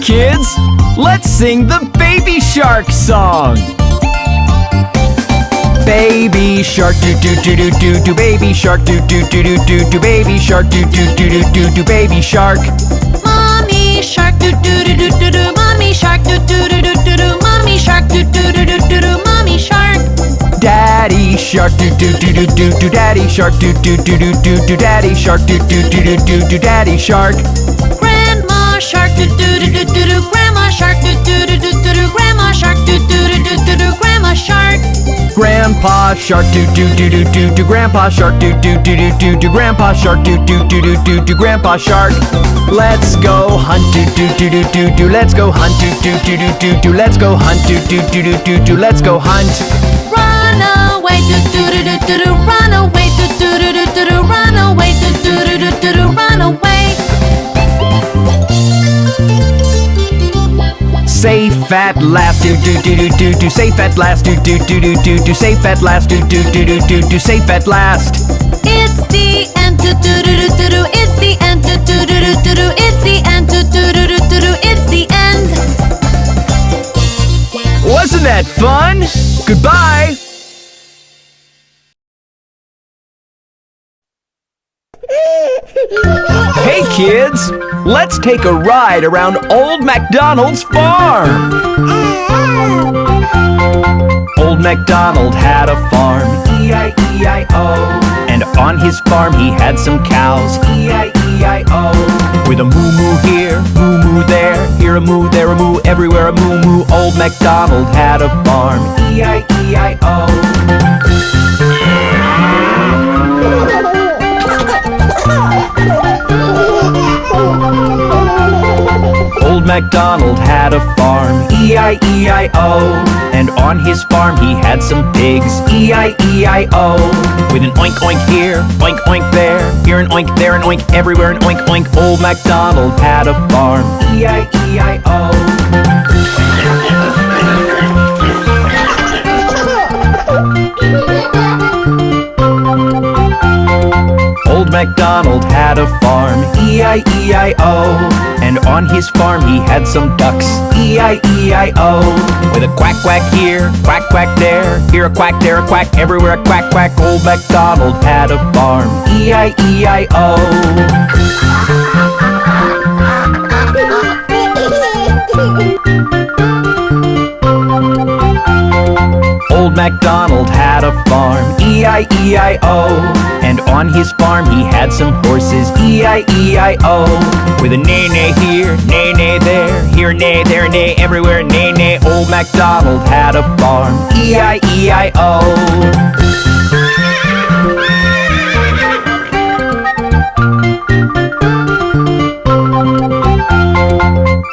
kids! Let's sing the Baby Shark song! Baby shark do do do do do do, baby shark do do do do do do, baby shark do do do do do do, baby shark. Mommy shark do do do do do do, mommy shark do do do do do do, mommy shark do do do do do do, mommy shark. Daddy shark do do do do do do, daddy shark do do do do do do, daddy shark do do do do do do, daddy shark. Grandma shark do do do do do do, grandma shark do do do do do do, grandma shark do do do do do do, grandma shark. Grandpa shark do do do do do do, grandpa shark do do do do do do, grandpa shark do do do do do do, grandpa shark. Let's go hunt do do do do do do, let's go hunt do do do do do do, let's go hunt do do do do do do, let's go hunt. Run away do do do do do do, run away do do do do do do, run away do do do do do do, run away. Safe at last do do do do do do, safe at last do do do do do do, safe at last do do do do do do, safe at last. It's the end do do do do do do, it's the end do do do do do do, it's the end do do do do do do, it's the end. Wasn't that fun? Goodbye! Hey kids! Let's take a ride around Old Macdonald's farm! Old Macdonald had a farm, E-I-E-I-O. And on his farm he had some cows, E-I-E-I-O. With a moo-moo here, moo-moo there, here a moo, there a moo, everywhere a moo-moo. Old Macdonald had a farm, E-I-E-I-O. Old Macdonald had a farm, E-I-E-I-O. And on his farm he had some pigs, E-I-E-I-O. With an oink oink here, oink oink there, here an oink, there an oink, everywhere an oink oink. Old Macdonald had a farm, E-I-E-I-O. Old Macdonald had a farm, E-I-E-I-O. And on his farm he had some ducks, E-I-E-I-O. With a quack quack here, quack quack there, here a quack, there a quack, everywhere a quack quack. Old Macdonald had a farm, E-I-E-I-O. Old Macdonald had a farm, E-I-E-I-O. And on his farm he had some horses, E-I-E-I-O. With a neigh-neigh here, neigh-neigh there, here neigh, there neigh, everywhere neigh-neigh. Old Macdonald had a farm, E-I-E-I-O.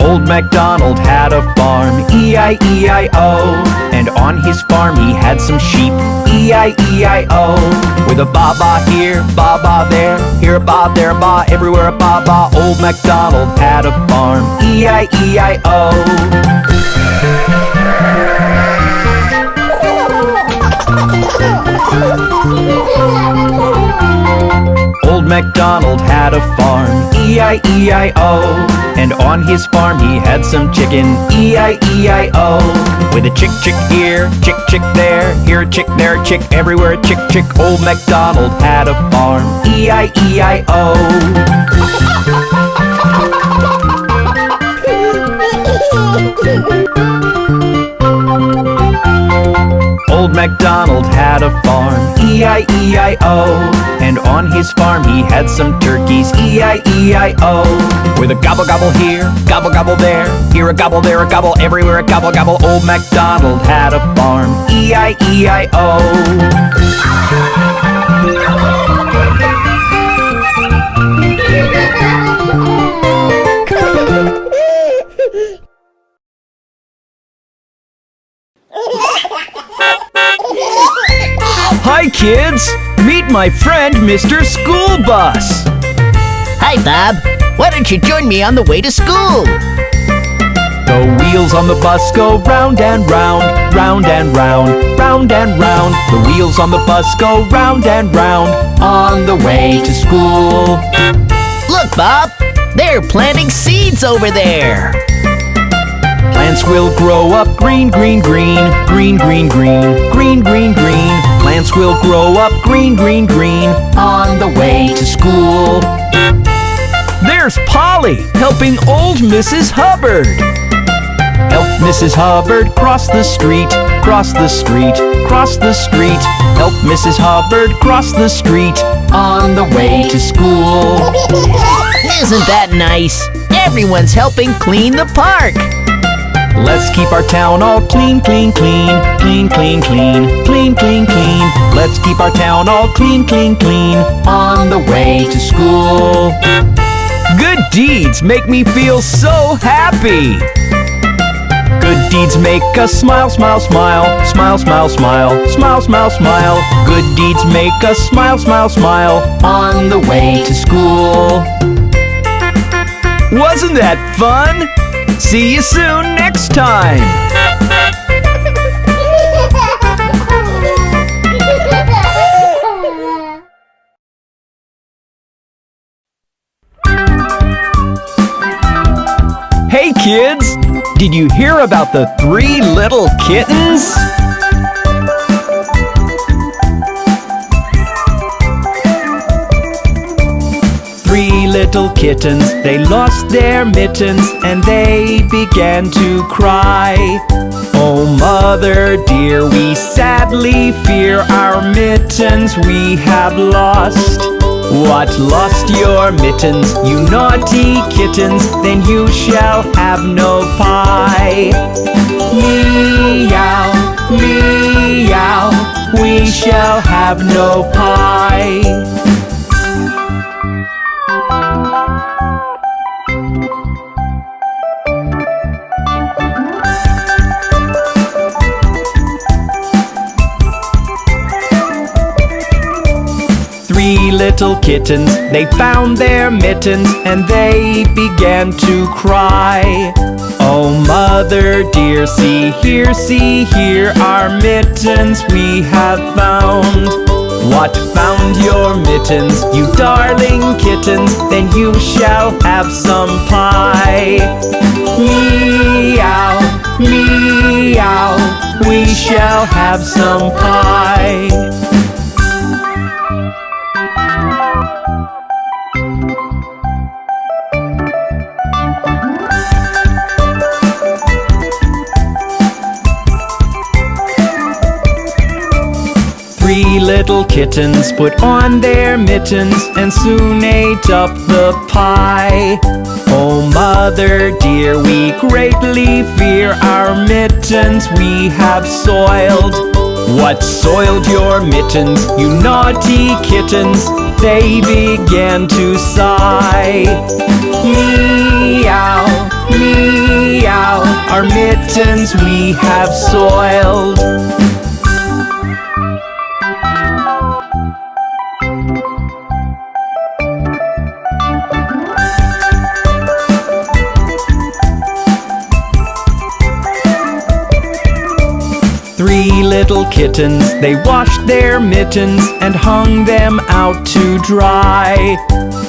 Old Macdonald had a farm, E-I-E-I-O. And on his farm he had some sheep, E-I-E-I-O. With a ba-ba here, ba-ba there, here a ba, there a ba, everywhere a ba-ba. Old Macdonald had a farm, E-I-E-I-O. Old Macdonald had a farm, E-I-E-I-O. And on his farm he had some chicken, E-I-E-I-O. With a chick chick here, chick chick there, here a chick, there a chick, everywhere a chick chick. Old Macdonald had a farm, E-I-E-I-O. Old Macdonald had a farm, E-I-E-I-O. And on his farm he had some turkeys, E-I-E-I-O. With a gobble gobble here, gobble gobble there, here a gobble, there a gobble, everywhere a gobble gobble. Old Macdonald had a farm, E-I-E-I-O. Hi kids! Meet my friend Mr. School Bus! Hi, Bob. Why don't you join me on the way to school? The wheels on the bus go round and round, round and round, round and round. The wheels on the bus go round and round on the way to school. Look, Bob. They're planting seeds over there. Plants will grow up green, green, green, green, green, green, green, green, green. Plants will grow up green, green, green, on the way to school. There's Polly helping old Mrs. Hubbard. Help Mrs. Hubbard cross the street, cross the street, cross the street. Help Mrs. Hubbard cross the street, on the way to school. Isn't that nice? Everyone's helping clean the park. Let's keep our town all clean, clean, clean, clean, clean, clean, clean, clean, clean. Let's keep our town all clean, clean, clean, on the way to school. Good deeds make me feel so happy. Good deeds make us smile, smile, smile, smile, smile, smile, smile, smile, smile. Good deeds make us smile, smile, smile, on the way to school. Wasn't that fun? See you soon next time! Hey kids! Did you hear about the 3 little kittens? Three little kittens, they lost their mittens and they began to cry. Oh mother dear, we sadly fear our mittens we have lost. What, lost your mittens, you naughty kittens? Then you shall have no pie. Meow, meow, we shall have no pie. 3 little kittens, they found their mittens and they began to cry. Oh mother dear, see here, our mittens we have found. What, found your mittens, you darling kittens? Then you shall have some pie. Meow, meow, we shall have some pie. Three little kittens put on their mittens and soon ate up the pie. Oh mother dear, we greatly fear our mittens we have soiled. What, soiled your mittens, you naughty kittens? They began to sigh. Meow, meow, our mittens we have soiled. Three little kittens, they washed their mittens and hung them out to dry.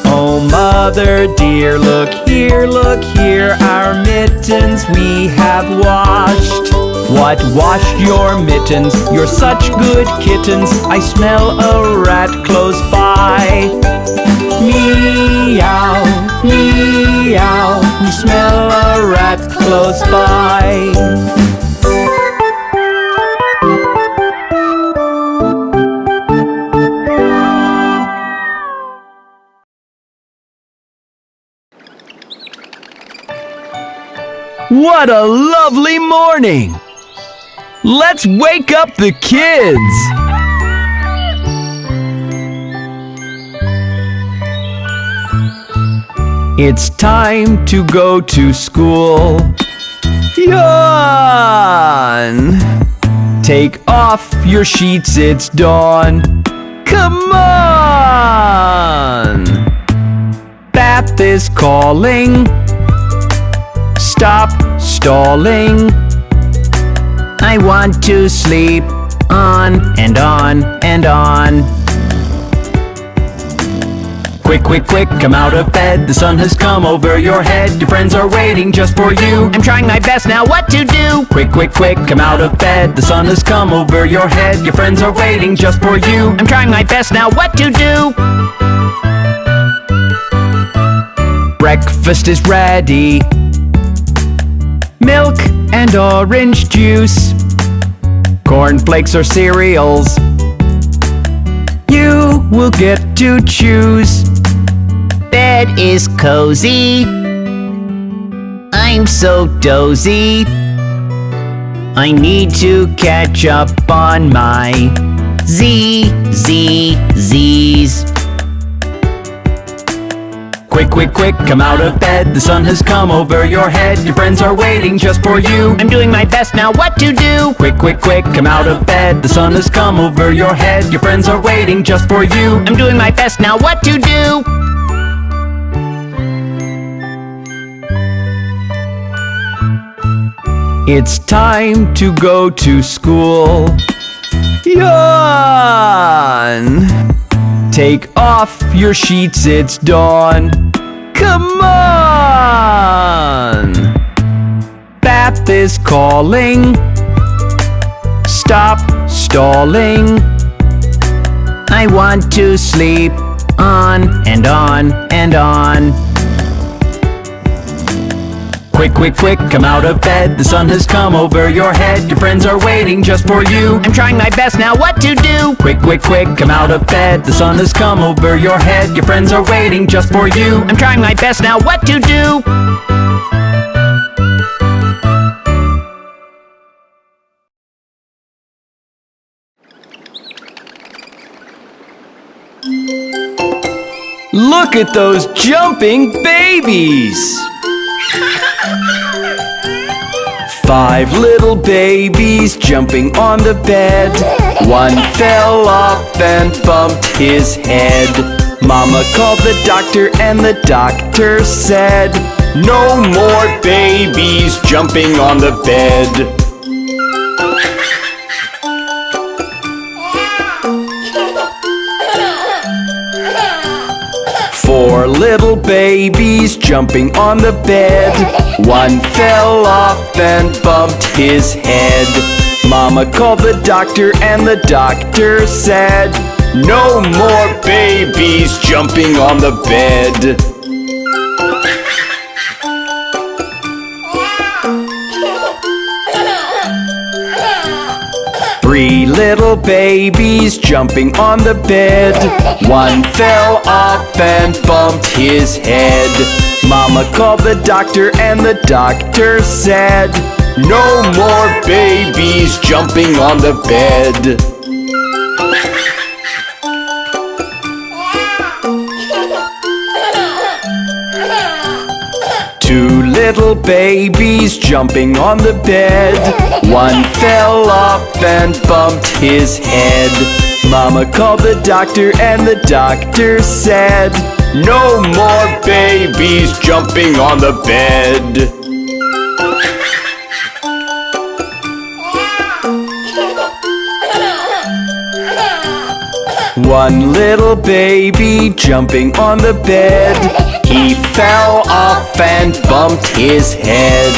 Oh mother dear, look here, our mittens we have washed. What, washed your mittens? You're such good kittens, I smell a rat close by. Meow, meow, we smell a rat close by. What a lovely morning! Let's wake up the kids! It's time to go to school. Yawn! Take off your sheets, it's dawn. Come on! Bath is calling. Stop stalling. I want to sleep on and on and on. Quick, quick, quick, come out of bed. The sun has come over your head. Your friends are waiting just for you. I'm trying my best now, what to do? Quick, quick, quick, come out of bed. The sun has come over your head. Your friends are waiting just for you. I'm trying my best now, what to do? Breakfast is ready. Milk and orange juice. Cornflakes or cereals. You will get to choose. Bed is cozy. I'm so dozy. I need to catch up on my Z's. Quick, quick, quick, come out of bed. The sun has come over your head. Your friends are waiting just for you. I'm doing my best now, what to do? Quick, quick, quick, come out of bed. The sun has come over your head. Your friends are waiting just for you. I'm doing my best now, what to do? It's time to go to school. Yawn! Take off your sheets, it's dawn. Come on! Bath is calling. Stop stalling. I want to sleep on and on and on. Quick, quick, quick, come out of bed. The sun has come over your head. Your friends are waiting just for you. I'm trying my best now, what to do? Quick, quick, quick, come out of bed. The sun has come over your head. Your friends are waiting just for you. I'm trying my best now, what to do? Look at those jumping babies! 5 little babies jumping on the bed. One fell off and bumped his head. Mama called the doctor and the doctor said, "No more babies jumping on the bed." 4 little babies jumping on the bed. One fell off and bumped his head. Mama called the doctor and the doctor said, "No more babies jumping on the bed." Three little babies jumping on the bed. One fell off and bumped his head. Mama called the doctor and the doctor said, "No more babies jumping on the bed." Two little babies jumping on the bed. One fell off and bumped his head. Mama called the doctor and the doctor said, "No more babies jumping on the bed." One little baby jumping on the bed. He fell off and bumped his head.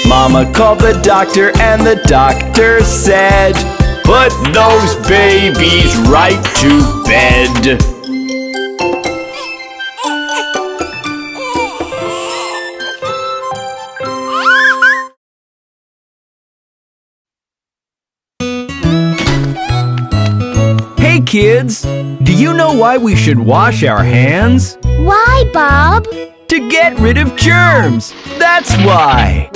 Mama called the doctor and the doctor said, "Put those babies right to bed." Hey kids, do you know why we should wash our hands? Why, Bob? To get rid of germs, that's why.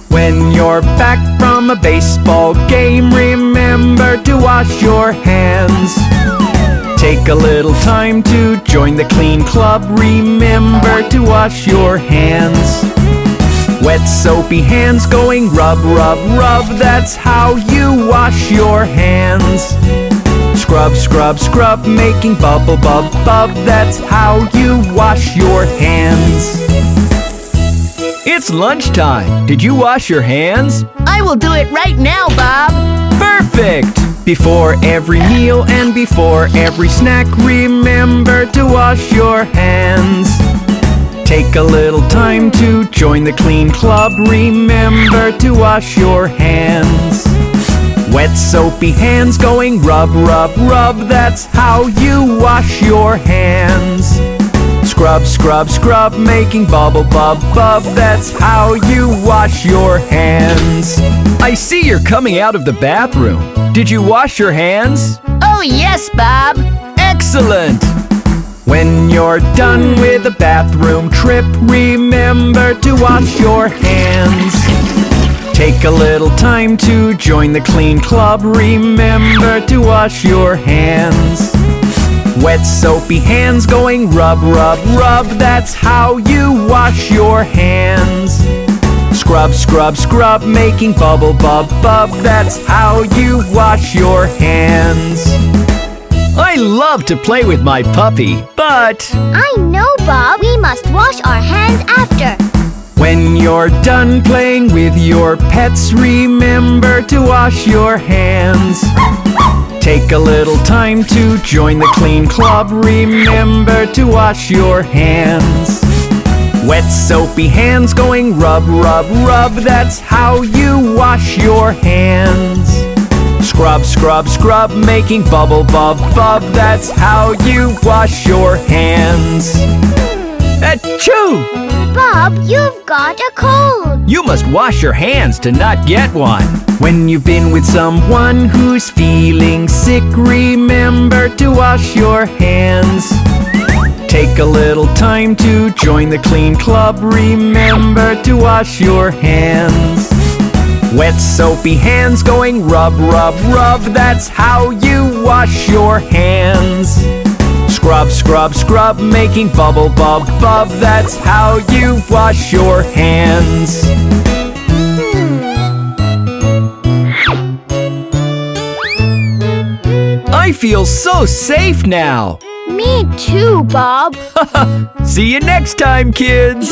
When you're back from a baseball game, remember to wash your hands. Take a little time to join the clean club. Remember to wash your hands. Wet soapy hands going rub, rub, rub. That's how you wash your hands. Scrub, scrub, scrub, making bubble, bub, bub. That's how you wash your hands. It's lunchtime. Did you wash your hands? I will do it right now, Bob. Perfect! Before every meal and before every snack, remember to wash your hands. Take a little time to join the clean club. Remember to wash your hands. Wet soapy hands going rub, rub, rub. That's how you wash your hands. Scrub, scrub, scrub, making bubble, bub, bub. That's how you wash your hands. I see you're coming out of the bathroom. Did you wash your hands? Oh, yes, Bob. Excellent! When you're done with the bathroom trip, remember to wash your hands. Take a little time to join the clean club. Remember to wash your hands. Wet soapy hands going rub, rub, rub. That's how you wash your hands. Scrub, scrub, scrub, making bubble, bub, bub. That's how you wash your hands. I love to play with my puppy, but I know, Bob. We must wash our hands after. when you're done playing with your pets, remember to wash your hands. Take a little time to join the clean club. Remember to wash your hands. Wet soapy hands going rub, rub, rub. That's how you wash your hands. Scrub, scrub, scrub, making bubble, bub, bub. That's how you wash your hands. Achoo! Bob, you've got a cold. You must wash your hands to not get one. When you've been with someone who's feeling sick, remember to wash your hands. Take a little time to join the clean club. Remember to wash your hands. Wet soapy hands going rub, rub, rub. That's how you wash your hands. Scrub, scrub, scrub, making bubble, bub, bub. That's how you wash your hands. I feel so safe now. Me too, Bob. See you next time, kids.